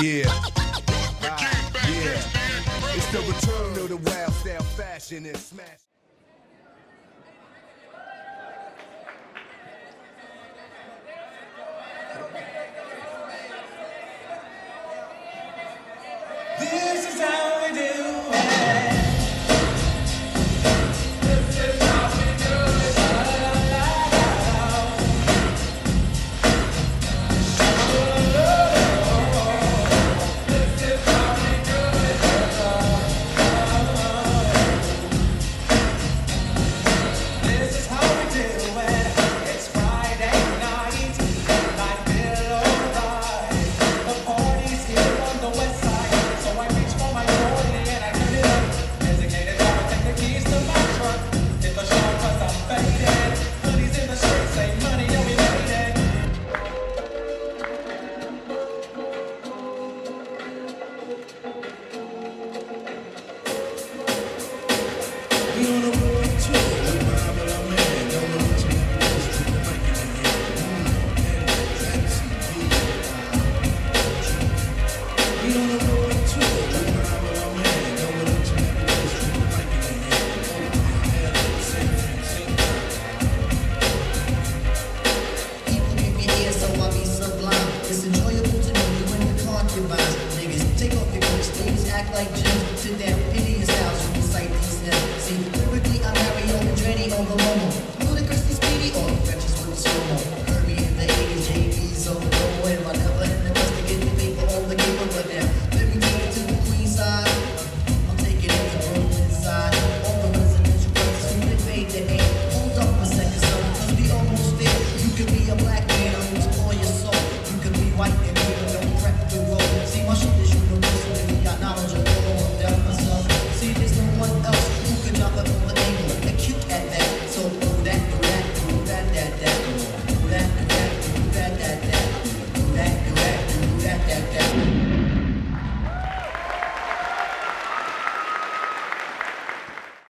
Yeah. Yeah. It's the return of the wild style fashion and smash. This is how we do it. Act like Jim, sit down, pity your styles, you recite these hymns. See, lyrically, I'm Mario and Drenny on the Momo. Ludicrously speedy, all the fetches with the slow-mo. Kirby in the 80s, JV's on the go, and I never in the best to get the paper on the game, but now, let me take it to the queen side. I'm taking it to Brooklyn side. All the residential brothers who they fade their hand. Hold up a second, son, cause we almost there. You could be a black man, I'll explore your soul. You could be white.